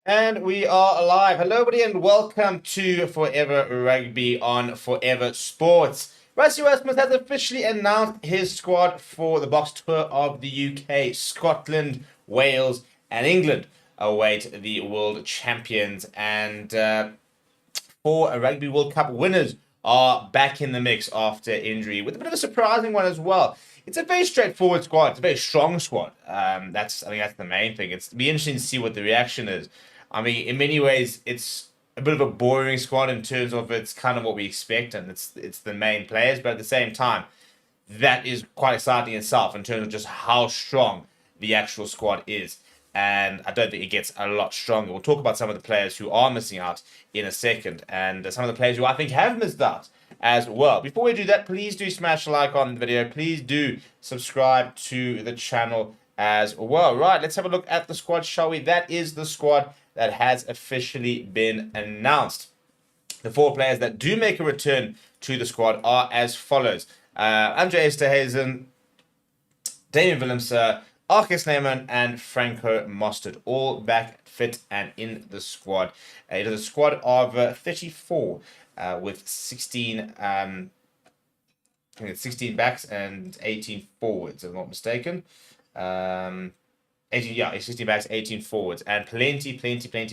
And we are live. Hello, everybody, and welcome to Forever Rugby on Forever Sports. Rassie Erasmus has officially announced his squad for the box tour of the UK. Scotland, Wales, and England await the world champions. And four Rugby World Cup winners are back in the mix after injury, with a bit of a surprising one as well. It's a very straightforward squad. It's a very strong squad. I think that's the main thing. It'll be interesting to see what the reaction is. I mean, in many ways, it's a bit of a boring squad in terms of it's kind of what we expect, and it's the main players. But at the same time, that is quite exciting itself in terms of just how strong the actual squad is. And I don't think it gets a lot stronger. We'll talk about some of the players who are missing out in a second, and some of the players who I think have missed out as well. Before we do that, please do smash a like on the video. Please do subscribe to the channel as well. Right, let's have a look at the squad, shall we? That is the squad that has officially been announced. The four players that do make a return to the squad are as follows. Andre Esterhuizen, Damien Willemse, Arcus Neyman, and Franco Mostert, all back fit and in the squad. It is a squad of 34 with 16, I think it's 16 backs and 18 forwards, if I'm not mistaken. 18, yeah, 16 backs, 18 forwards, and plenty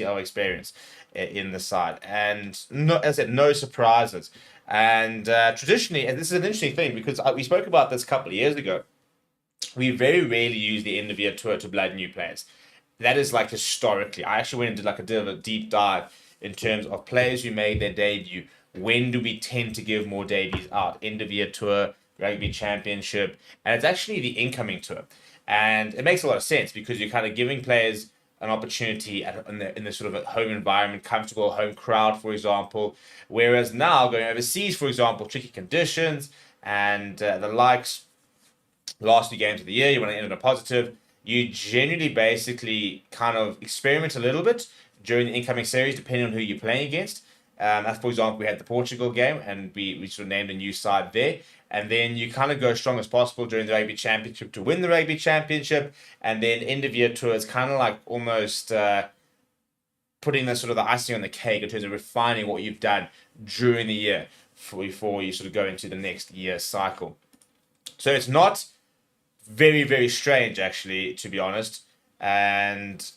of experience in the side. And no, as I said, no surprises. And traditionally, and this is an interesting thing because we spoke about this a couple of years ago, we very rarely use the end of year tour to blood new players. That is like historically. I actually went and did like a deep dive in terms of players who made their debut. When do we tend to give more debuts out? End of year tour, rugby championship, and it's actually the incoming tour. And it makes a lot of sense because you're kind of giving players an opportunity in the sort of home environment, comfortable home crowd, for example. Whereas now going overseas, for example, tricky conditions and the likes, last two games of the year, you want to end on a positive. You generally basically kind of experiment a little bit during the incoming series, depending on who you're playing against. As for example, we had the Portugal game, and we sort of named a new side there. And then you kind of go as strong as possible during the Rugby Championship to win the Rugby Championship. And then end of year tour is kind of like almost putting the sort of the icing on the cake in terms of refining what you've done during the year before you sort of go into the next year cycle. So it's not very strange, actually, to be honest, and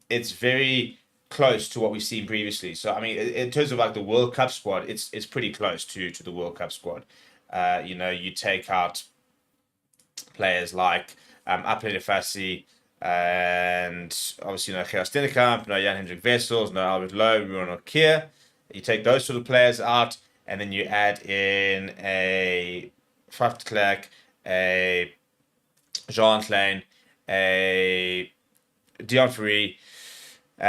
it's very close to what we've seen previously. So I mean, in terms of like the World Cup squad, it's pretty close to the World Cup squad. You take out players like Apelin Fassi, and obviously Gerard Stennekamp, Jan Hendrik Wessels, Albert Lowe, Ruan Kier. You take those sort of players out, and then you add in a Faf de Klerk, a Jean Klein, a Dion Ferry, who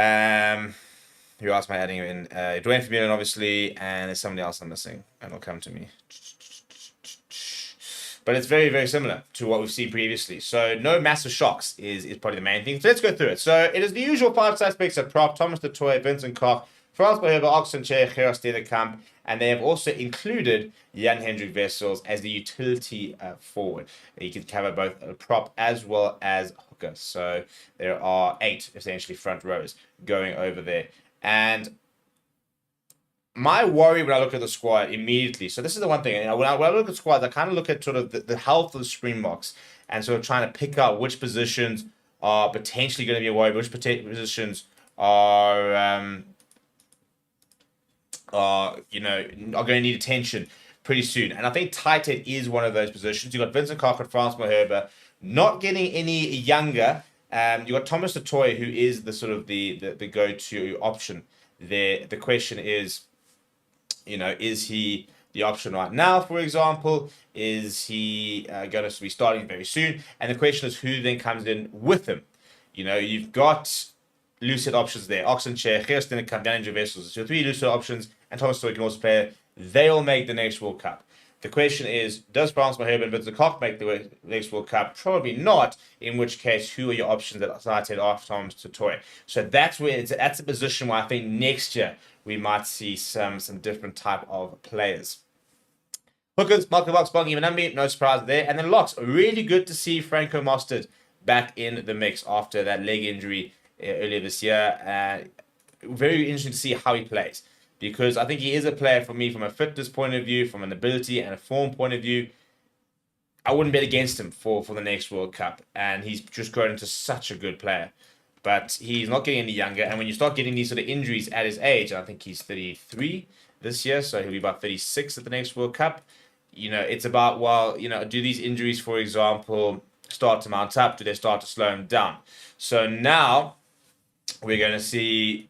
else am I adding in? Dwayne Vermeulen, obviously, and there's somebody else I'm missing, and it'll come to me. But it's very similar to what we've seen previously. So no massive shocks is probably the main thing. So let's go through it. So it is the usual five suspects at prop: Thomas du Toit, Vincent Koch, Frans Beheber, Oxen Chair, Gerard Stennekamp, and they have also included Jan Hendrik Wessels as the utility forward. He can cover both a prop as well as hooker. So there are 8 essentially front rows going over there. And my worry when I look at the squad immediately, so this is the one thing, when I look at squads, I kind of look at sort of the health of the Springboks and sort of trying to pick out which positions are potentially going to be a worry, which positions are going to need attention pretty soon. And I think tight end is one of those positions. You've got Vincent Koch and Frans Beheber not getting any younger. You've got Thomas du Toit, who is the sort of the go-to option there. The question is, is he the option right now, for example? Is he going to be starting very soon? And the question is who then comes in with him. You've got lucid options there. Oxenchair, Gersten and Jan Hendrik Wessels. So 3 lucid options, and Thomas Toy can also play. They'll make the next World Cup. The question is, does Frans Beheber and Vincent Koch make the next World Cup? Probably not, in which case, who are your options at side after Thomas Toy? So that's a position where I think next year we might see some different type of players. Hookers, Michael Box, Bongi Manambi, no surprise there. And then locks, really good to see Franco Mostert back in the mix after that leg injury earlier this year. Very interesting to see how he plays, because I think he is a player for me from a fitness point of view, from an ability and a form point of view. I wouldn't bet against him for the next World Cup, and he's just grown into such a good player. But he's not getting any younger, and when you start getting these sort of injuries at his age, I think he's 33 this year, so he'll be about 36 at the next World Cup. It's about, well, do these injuries, for example, start to mount up? Do they start to slow him down? So now we're going to see.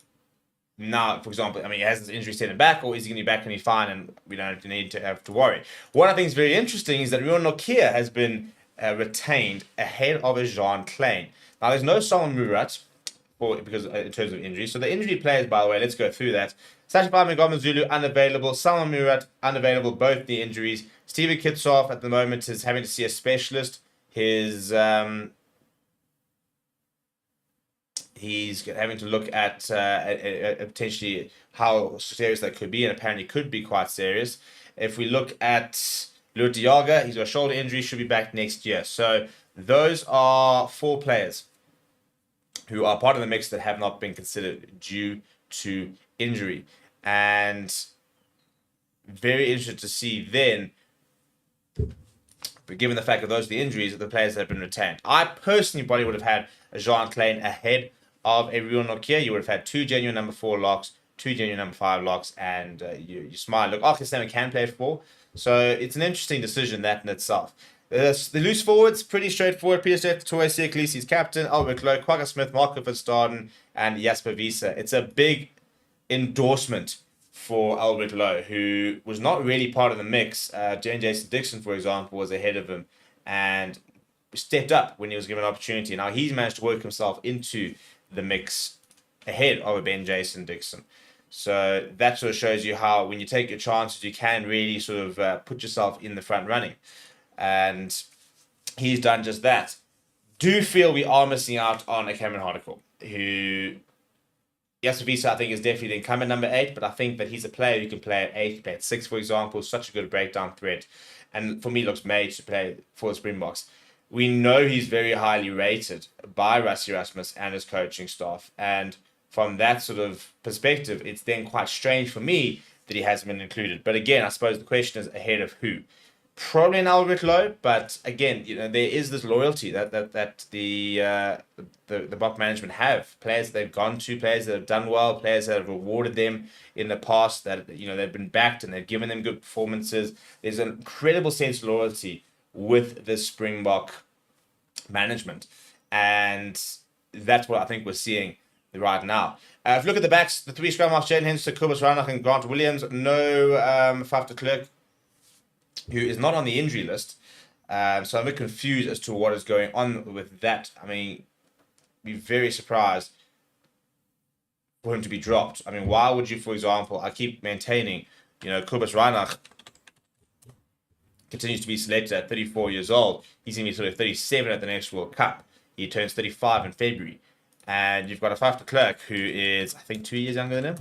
Now, for example, I mean, has this injury set him back, or is he going to be back and be fine, and we don't need to have to worry? What I think is very interesting is that Rion Nokia has been retained ahead of a Jean Klein. Now, there's no Solomon Murat because in terms of injury. So the injury players, by the way, let's go through that. Sashify Ngoma Zulu unavailable, Solomon Murat unavailable, both the injuries. Steven Kitshoff at the moment is having to see a specialist. He's having to look at potentially how serious that could be, and apparently could be quite serious. If we look at Lutiaga, he's got a shoulder injury, should be back next year. So those are 4 players who are part of the mix that have not been considered due to injury. And very interested to see then, but given the fact that those are the injuries of the players that have been retained. I personally probably would have had a Jean Klein ahead of a Rion Nokia. You would have had 2 genuine number 4 locks, 2 genuine number 5 locks, and you smile. Look, Arthur Stammer can play 4. So it's an interesting decision, that in itself. The loose forwards, pretty straightforward. Peter Steph, Toy Seklisi's captain, Albert Lowe, Quagga Smith, Marco van Staden, and Jasper Wiese. It's a big endorsement for Albert Lowe, who was not really part of the mix. Jason Dixon, for example, was ahead of him and stepped up when he was given an opportunity. Now he's managed to work himself into the mix ahead of a Ben Jason Dixon. So that sort of shows you how, when you take your chances, you can really sort of put yourself in the front running. And he's done just that. Do feel we are missing out on a Cameron Hardicle, who, Jasper Wiese, I think, is definitely the incumbent number 8, but I think that he's a player who can play at 8, play at 6, for example, such a good breakdown threat. And for me, looks made to play for the Springboks. We know he's very highly rated by Rassie Erasmus and his coaching staff. And from that sort of perspective, it's then quite strange for me that he hasn't been included. But again, I suppose the question is ahead of who? Probably an Albert Lowe, but again, there is this loyalty that the Bok management have. Players that they've gone to, players that have done well, players that have rewarded them in the past, that they've been backed and they've given them good performances. There's an incredible sense of loyalty with the Springbok management, and that's what I think we're seeing right now. If you look at the backs, the 3 scrum halves, Jaden Henson, Kobus Reinach and Grant Williams, no Faf de Klerk, who is not on the injury list. So I'm a bit confused as to what is going on with that. I mean, be very surprised for him to be dropped. I mean, why would you, for example, I keep maintaining, Kobus Reinach continues to be selected at 34 years old. He's going to be sort of 37 at the next World Cup. He turns 35 in February. And you've got a Faf de Klerk, who is, I think, 2 years younger than him,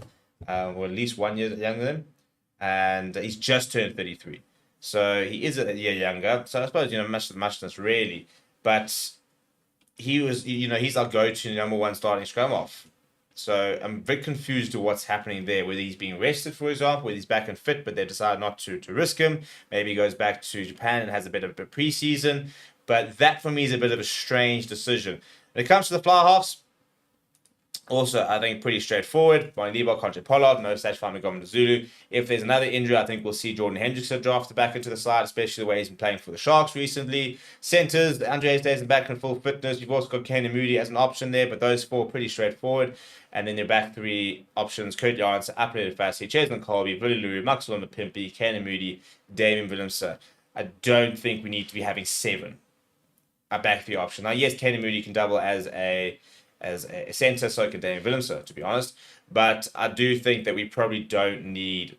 or at least 1 year younger than him. And he's just turned 33. So he is a year younger. So I suppose, muchness really. But he was, he's our go-to number 1 starting scrum off. So I'm very confused to what's happening there, whether he's being rested, for example, whether he's back and fit, but they decided not to risk him. Maybe he goes back to Japan and has a bit of a preseason. But that, for me, is a bit of a strange decision. When it comes to the fly halves, also, I think pretty straightforward. Bonnie Liebach, Conte Pollard, no Sashify Ngoma Zulu. If there's another injury, I think we'll see Jordan Hendrickson drafted back into the side, especially the way he's been playing for the Sharks recently. Centres, Andre Hayes back in full fitness. You've also got Kane and Moody as an option there, but those 4 pretty straightforward. And then your back 3 options, Kurt Janssen, Apple Fassi, Cheslin Colby, Willie Luru, Maxwell Mapimpi, Kane and Moody, Damien Willemse. I don't think we need to be having 7 a back 3 option. Now, yes, Kane and Moody can double as a centre, so can Damien Willemse, to be honest. But I do think that we probably don't need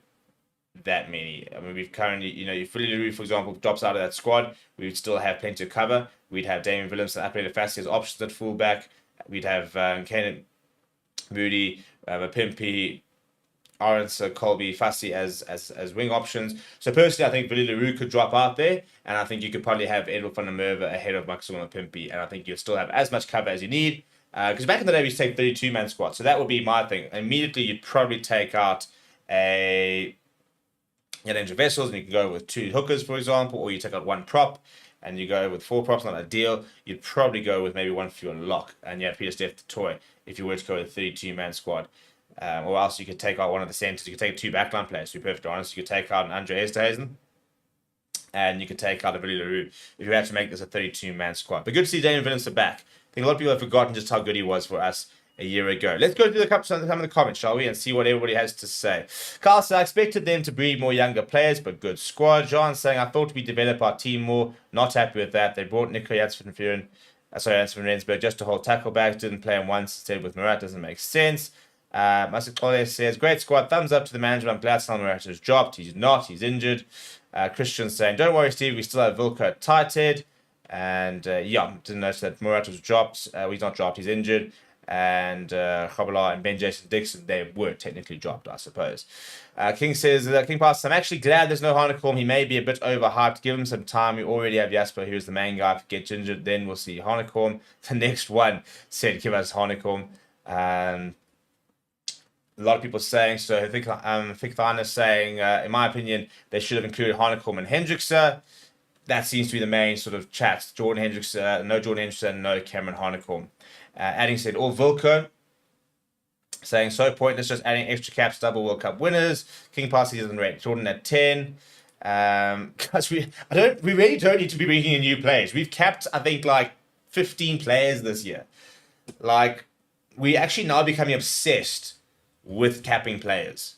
that many. I mean, we've currently, if Willie LaRue, for example, drops out of that squad, we would still have plenty of cover. We'd have Damien Willemse and Apele Fassi as options at fullback. We'd have Kane Moody, Mapimpi, Arons, Colby, Fassi as wing options. So personally, I think Willie LaRue could drop out there, and I think you could probably have Edward van der Merwe ahead of Maxwell Mapimpi, and I think you'll still have as much cover as you need. Because back in the day, we used to take 32-man squad. So that would be my thing. Immediately, you'd probably take out a range of vessels, and you can go with 2 hookers, for example, or you take out 1 prop, and you go with 4 props, not ideal. You'd probably go with maybe 1 for your lock, and you have Peter Steph the toy if you were to go with a 32-man squad. Or else you could take out one of the centers. You could take 2 backline players, to be perfectly honest. You could take out an Andre Esterhazen, and you could take out a Billy LaRue if you had to make this a 32-man squad. But good to see Damian Vincent back. I think a lot of people have forgotten just how good he was for us a year ago. Let's go through some of the comments, shall we, and see what everybody has to say. Carl said, I expected them to breed more younger players, but good squad. John saying, I thought we develop our team more. Not happy with that. They brought Nico Janssen van Rensburg just to hold tackle backs. Didn't play him once instead with Murat. Doesn't make sense. Master Claudia says, great squad. Thumbs up to the manager. I'm glad Sam Murat has dropped. He's not. He's injured. Christian saying, don't worry, Steve. We still have Wilco at tight head. And didn't notice that Murat was dropped. He's not dropped. He's injured. And Khabala and Ben Jason Dixon, they were technically dropped, I suppose. King says, King Pass, I'm actually glad there's no Hanekom. He may be a bit overhyped. Give him some time. We already have Jasper, who's the main guy. If he gets injured, then we'll see Hanekom. The next one said, give us Hanekom. A lot of people saying, so I think Thana is saying, in my opinion, they should have included Hanekom and Hendrickse. That seems to be the main sort of chat. Jordan Hendrickse, no Jordan Hendrickse, no Cameron Hanekom. Adding said, all Wilco. Saying, so pointless, just adding extra caps, double World Cup winners. King Pass doesn't rate Jordan at 10. Because we really don't need to be bringing in new players. We've capped, I think, like 15 players this year. Like, we actually now becoming obsessed with capping players.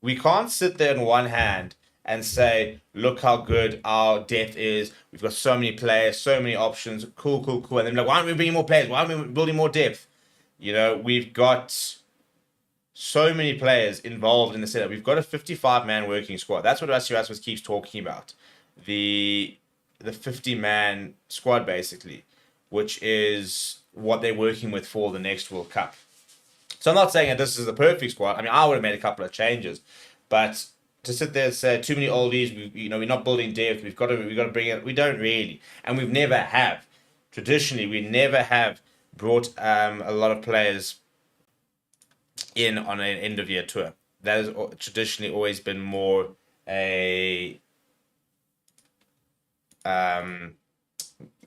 We can't sit there on one hand and say, look how good our depth is. We've got so many players, so many options. Cool. And then like, why aren't we bringing more players? Why aren't we building more depth? You know, we've got so many players involved in the setup. We've got a 55-man working squad. That's what Rassie Erasmus keeps talking about. The 50-man squad, basically, which is what they're working with for the next World Cup. So I'm not saying that this is the perfect squad. I mean, I would have made a couple of changes, but to sit there and say too many oldies, we're not building depth. We've got to bring it. We don't really, and we've never have. Traditionally, we never have brought a lot of players in on an end of year tour. That has traditionally always been more a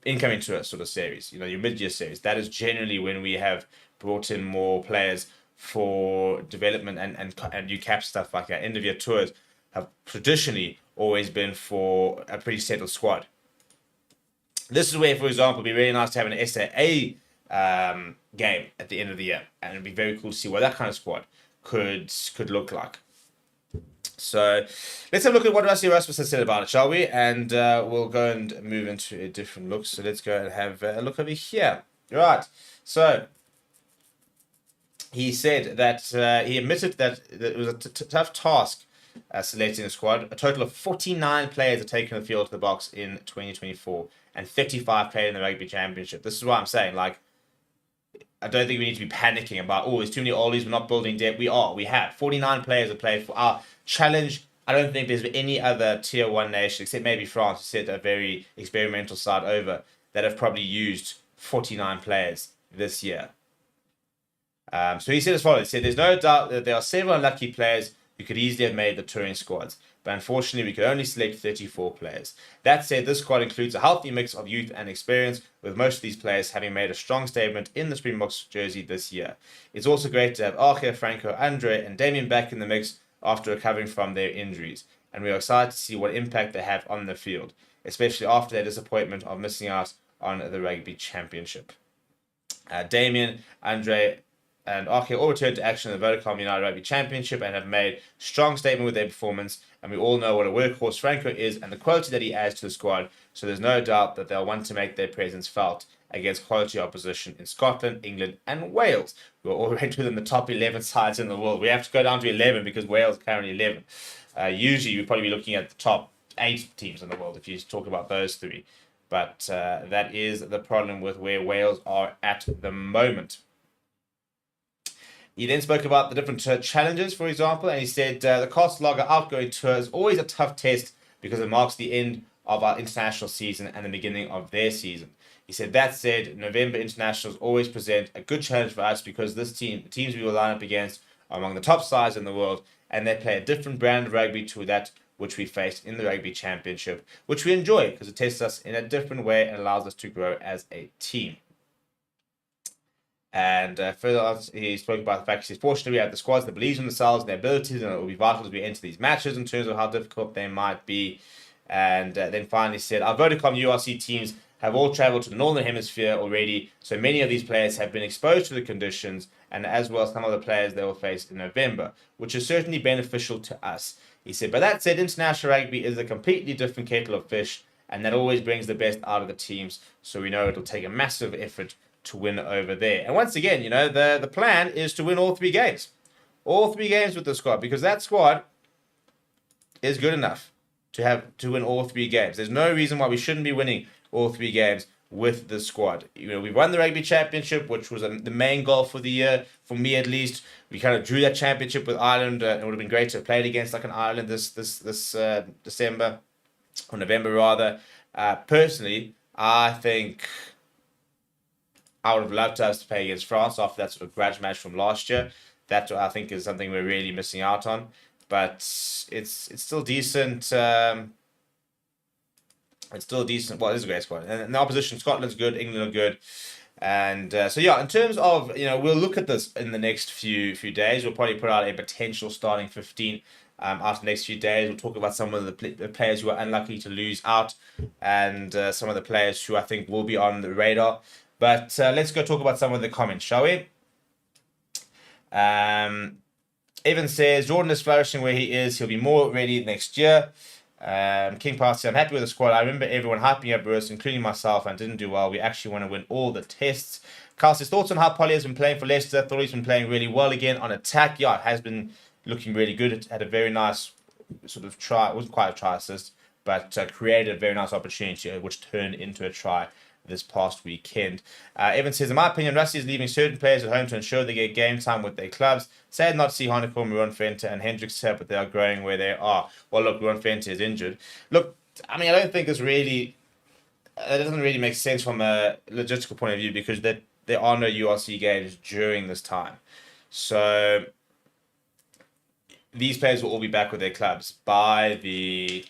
incoming tour sort of series. You know, your mid-year series. That is generally when we have brought in more players for development and new cap stuff like that. End of year tours have traditionally always been for a pretty settled squad. This is where, for example, it'd be really nice to have an SAA game at the end of the year, and it'd be very cool to see what that kind of squad could look like. So let's have a look at what Rassie Erasmus has said about it, shall we? And we'll go and move into a different look. So let's go and have a look over here. Right. So he said that he admitted that it was a tough task selecting the squad. A total of 49 players are taking the field to the box in 2024, and 35 played in the Rugby Championship. This is what I'm saying. Like, I don't think we need to be panicking about, oh, there's too many oldies, we're not building depth. We have 49 players that played for our challenge. I don't think there's any other tier 1 nation, except maybe France, who sent a very experimental side over, that have probably used 49 players this year. So he said as follows. He said, there's no doubt that there are several unlucky players who could easily have made the touring squads, but unfortunately we could only select 34 players. That said, this squad includes a healthy mix of youth and experience, with most of these players having made a strong statement in the Springboks jersey this year. It's also great to have Archer, Franco, Andre and Damien back in the mix after recovering from their injuries, and we are excited to see what impact they have on the field, especially after their disappointment of missing out on the Rugby Championship. Damien, Andre and Archer all returned to action in the Vodacom United Rugby Championship and have made strong statement with their performance, and we all know what a workhorse Franco is and the quality that he adds to the squad, so there's no doubt that they'll want to make their presence felt against quality opposition in Scotland, England and Wales, who are already within the top 11 sides in the world. We have to go down to 11 because Wales is currently 11. Usually we'd probably be looking at the top 8 teams in the world if you talk about those 3. But that is the problem with where Wales are at the moment. He then spoke about the different challenges, for example, and he said the Cost Lager outgoing tour is always a tough test because it marks the end of our international season and the beginning of their season. He said, that said, November internationals always present a good challenge for us because teams we will line up against are among the top sides in the world, and they play a different brand of rugby to that which we faced in the Rugby Championship, which we enjoy because it tests us in a different way and allows us to grow as a team. And further on, he spoke about the fact he says, fortunately, we have the squads that believes in themselves and their abilities, and it will be vital as we enter these matches in terms of how difficult they might be. And then finally said, our Vodacom URC teams have all travelled to the Northern Hemisphere already, so many of these players have been exposed to the conditions, and as well as some of the players they will face in November, which is certainly beneficial to us. He said, but that said, international rugby is a completely different kettle of fish, and that always brings the best out of the teams, so we know it'll take a massive effort to win over there. And once again, the plan is to win all 3 games. All 3 games with the squad, because that squad is good enough to win all 3 games. There's no reason why we shouldn't be winning all 3 games with the squad. We won the Rugby Championship, which was the main goal for the year, for me at least. We kind of drew that championship with Ireland. It would have been great to have played against like an Ireland this December, or November rather. Personally, I think I would have loved us to play against France after that sort of grudge match from last year. That, I think, is something we're really missing out on. But it's still decent. It's still decent. Well, it is a great squad. And in the opposition, Scotland's good, England are good. And so, yeah, in terms of, we'll look at this in the next few days. We'll probably put out a potential starting 15 after the next few days. We'll talk about some of the players who are unlucky to lose out and some of the players who I think will be on the radar. But let's go talk about some of the comments, shall we? Evan says, Jordan is flourishing where he is. He'll be more ready next year. King Party, I'm happy with the squad. I remember everyone hyping up Bruce, including myself, and didn't do well. We actually want to win all the tests. Carl says, thoughts on how Polly has been playing for Leicester? Thought he's been playing really well again on attack. Yeah, it has been looking really good. It had a very nice sort of try. It wasn't quite a try assist, but created a very nice opportunity, which turned into a try this past weekend. Evan says, in my opinion, Rassie is leaving certain players at home to ensure they get game time with their clubs. Sad not to see Hanekom, Ruan Venter and Hendricks here, but they are growing where they are. Well, look, Ruan Venter is injured. Look, I mean, I don't think it's really... It doesn't really make sense from a logistical point of view because there are no URC games during this time. So these players will all be back with their clubs by the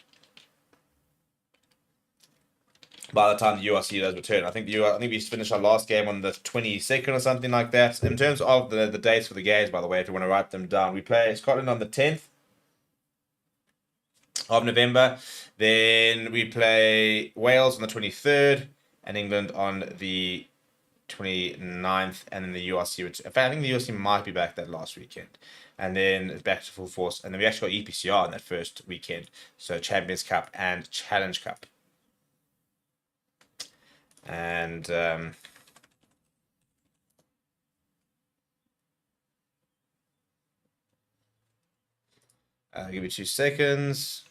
time the URC does return. I think we finished our last game on the 22nd or something like that. In terms of the dates for the games, by the way, if you want to write them down, we play Scotland on the 10th of November. Then we play Wales on the 23rd and England on the 29th, and then the URC. In fact, I think the URC might be back that last weekend. And then it's back to full force. And then we actually got EPCR on that first weekend. So Champions Cup and Challenge Cup. And give me 2 seconds.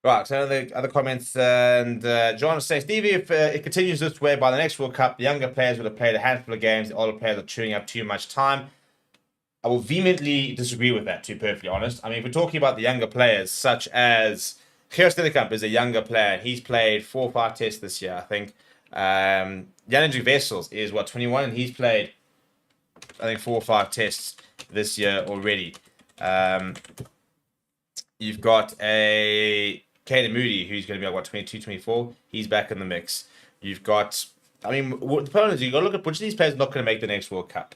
Right, so the other comments, and John says, Stevie, if it continues this way by the next World Cup, the younger players will have played a handful of games, the older players are chewing up too much time. I will vehemently disagree with that, to be perfectly honest. I mean, if we're talking about the younger players, such as Gerard Stellenkamp is a younger player. He's played 4 or 5 tests this year, I think. Jan-Hendrik Wessels is, 21, and he's played, I think, 4 or 5 tests this year already. You've got a Caden Moody, who's going to be like, 22, 24. He's back in the mix. You've got, I mean, the problem is you've got to look at which of these players are not going to make the next World Cup.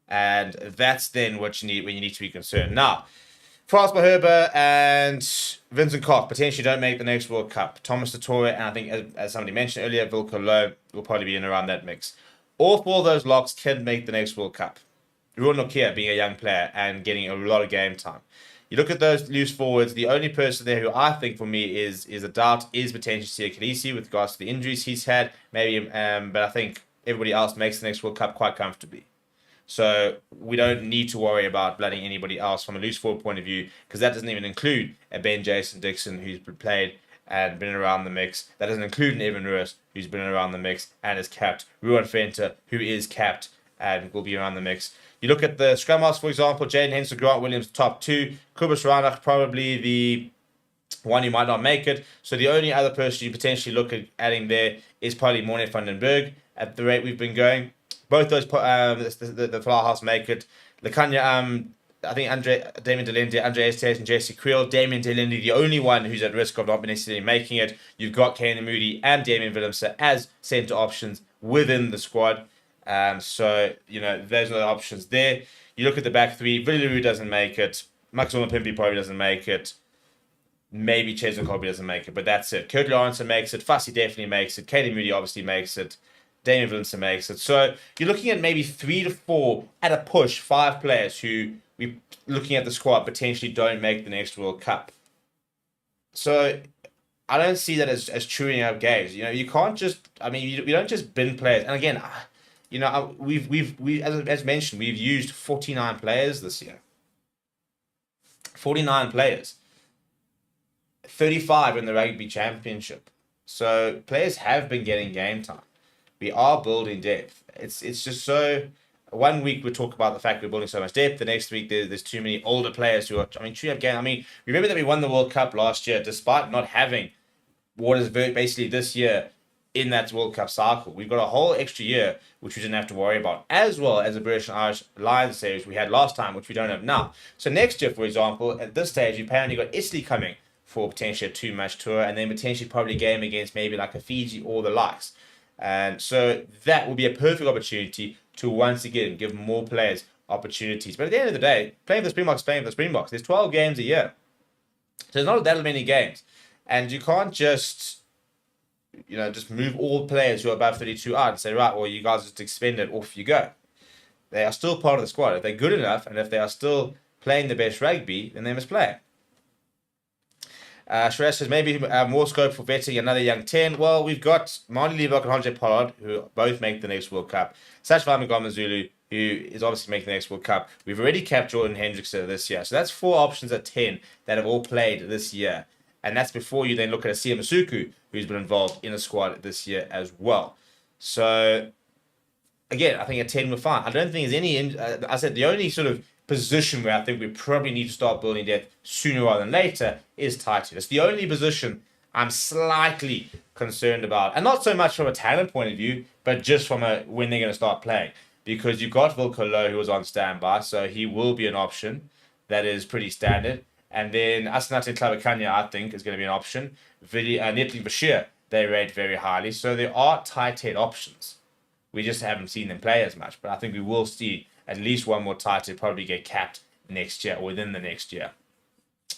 And that's then what you need when you need to be concerned. Now, Frans Herber and Vincent Koch potentially don't make the next World Cup. Thomas Tatoya, and I think, as somebody mentioned earlier, Wilco Low will probably be in around that mix. All 4 of those locks can make the next World Cup. Ruan Nokia being a young player and getting a lot of game time. You look at those loose forwards. The only person there who I think for me is a doubt is potentially Sia Khaleesi with regards to the injuries he's had. Maybe, but I think everybody else makes the next World Cup quite comfortably. So we don't need to worry about blooding anybody else from a loose forward point of view, because that doesn't even include a Ben Jason Dixon who's played and been around the mix. That doesn't include an Evan Ruiz who's been around the mix and is capped. Ruan Venter, who is capped and will be around the mix. You look at the scrum halves, for example, Jaden Henson, Grant Williams, top two. Kubus Reinach, probably the one who might not make it. So the only other person you potentially look at adding there is probably Morne van den Berg at the rate we've been going. Both those, the fly halves make it. Lekanya, I think Damien Delende, Andre Estes, and Jesse Creel. Damien Delende, the only one who's at risk of not necessarily making it. You've got Kane Moody and Damien Willemse as centre options within the squad. So, those are the options there. You look at the back three. Billy LaRue doesn't make it. Maxima Pimpy probably doesn't make it. Maybe Cheswick Colby doesn't make it, but that's it. Kurt Lawrence makes it. Fussy definitely makes it. Katie Moody obviously makes it. Damien Willemse makes it. So you're looking at maybe 3 to 4, at a push, 5 players who, we looking at the squad, potentially don't make the next World Cup. So I don't see that as chewing up games. You can't just, we don't just bin players. And again, we as mentioned, we've used 49 players this year. 49 players. 35 in the Rugby Championship. So players have been getting game time. We are building depth. It's just so. One week we talk about the fact we're building so much depth. The next week there's too many older players who are. Chewing up game. Remember that we won the World Cup last year despite not having what is basically this year in that World Cup cycle. We've got a whole extra year which we didn't have to worry about, as well as the British and Irish Lions series we had last time, which we don't have now. So next year, for example, at this stage, you apparently got Italy coming for potentially a 2-match tour, and then potentially probably a game against maybe like a Fiji or the likes. And so that will be a perfect opportunity to once again give more players opportunities. But at the end of the day, playing for the Springboks. There's 12 games a year. So there's not that many games. And you can't just move all players who are above 32 out and say, right, well, you guys just expend it, off you go. They are still part of the squad. If they're good enough and if they are still playing the best rugby, then they must play. Shiraz says maybe more scope for vetting another young 10. Well, we've got Marty Leibach and Andre Pollard, who both make the next World Cup. Sashvai Zulu, who is obviously making the next World Cup. We've already capped Jordan Hendrickson this year. So that's 4 options at 10 that have all played this year. And that's before you then look at a Sia Masuku, who's been involved in the squad this year as well. So, again, I think a 10 we're fine. I don't think there's any. I said the only sort of position where I think we probably need to start building depth sooner rather than later is tight end. It's the only position I'm slightly concerned about. And not so much from a talent point of view, but just from when they're going to start playing. Because you've got Wilco Lowe, who was on standby, so he will be an option. That is pretty standard. And then Asnatin Tlabakanya, I think, is going to be an option. Netli Bashir, they rate very highly. So there are tight head options. We just haven't seen them play as much. But I think we will see at least one more tight head probably get capped next year or within the next year.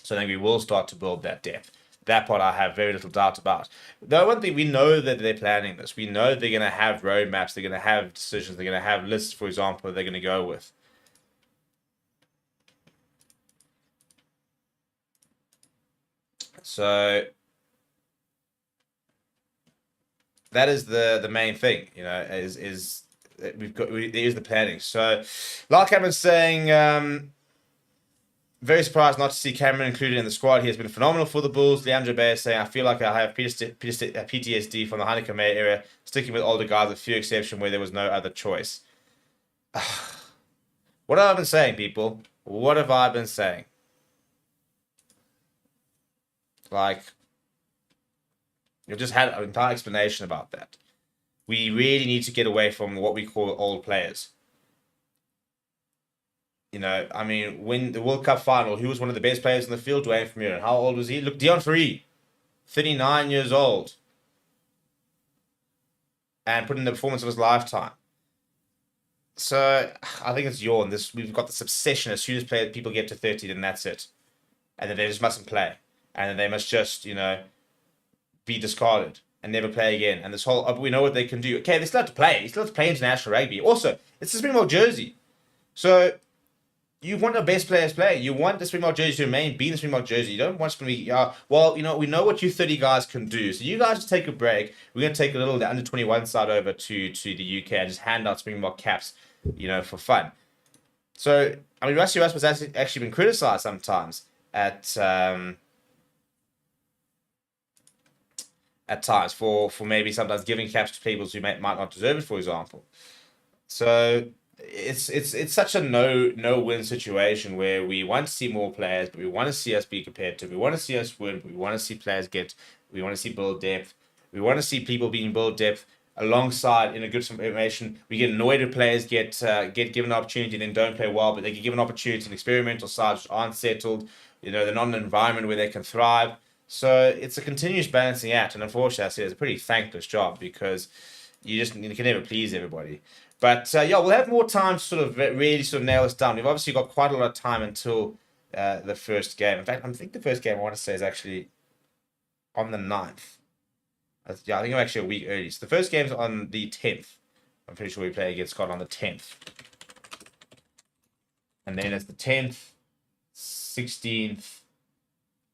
So I think we will start to build that depth. That part I have very little doubt about. The one thing, we know that they're planning this. We know they're going to have roadmaps. They're going to have decisions. They're going to have lists, for example, they're going to go with. So that is the main thing, is there's the planning. So like Cameron's saying, very surprised not to see Cameron included in the squad. He has been phenomenal for the Bulls. Leandro Bay is saying, I feel like I have PTSD from the Heineken May era, sticking with older guys with few exceptions where there was no other choice. What have I been saying, people? What have I been saying? Like, you've just had an entire explanation about that. We really need to get away from what we call old players. When the World Cup final, who was one of the best players in the field? Dwayne Vermeulen. How old was he? Look, Dion Fourie, 39 years old. And put in the performance of his lifetime. So, I think it's yawn. We've got this obsession. As soon as people get to 30, then that's it. And then they just mustn't play. And then they must just, be discarded and never play again. And this whole, we know what they can do. Okay, they still have to play. They still have to play international rugby. Also, it's the Springbok jersey. So, you want the best players play. You want the Springbok jersey to remain being the Springbok jersey. You don't want to be, well, we know what you 30 guys can do. So you guys just take a break. We're going to take a little the under 21 side over to the UK and just hand out Springbok caps, for fun. So, I mean, Rassie Erasmus has actually been criticised sometimes at times for maybe sometimes giving caps to people who might not deserve it, for example. So it's such a no-win situation where we want to see more players, but we want to see us be competitive. We want to see us win. We want to see players we want to see build depth. We want to see people being build depth alongside in a good formation. We get annoyed if players get given an opportunity and then don't play well, but they get given an opportunity in experimental sides which aren't settled. They're not in an environment where they can thrive. So it's a continuous balancing act, and unfortunately, I say it's a pretty thankless job because you can never please everybody. But we'll have more time to sort of really sort of nail this down. We've obviously got quite a lot of time until the first game. In fact, I think the first game I want to say is actually on the 9th. I think I'm actually a week early. So the first game's on the 10th. I'm pretty sure we play against Scotland on the 10th. And then it's the 10th, 16th.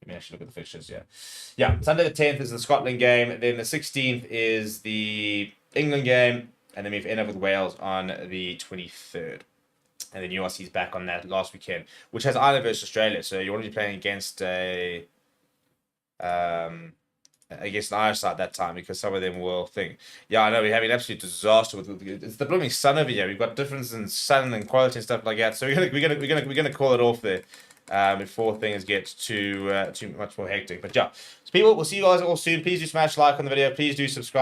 Let me actually look at the fixtures, yeah. Sunday the 10th is the Scotland game. Then the 16th is the England game. And then we end up with Wales on the 23rd. And then URC's back on that last weekend, which has Ireland versus Australia. So you want to be playing against against an Irish side that time because some of them will think, I know we're having an absolute disaster with it's the blooming sun over here. We've got difference in sun and quality and stuff like that. So we're gonna call it off there. Before things get too much more hectic. But so people, we'll see you guys all soon. Please do smash like on the video. Please do subscribe.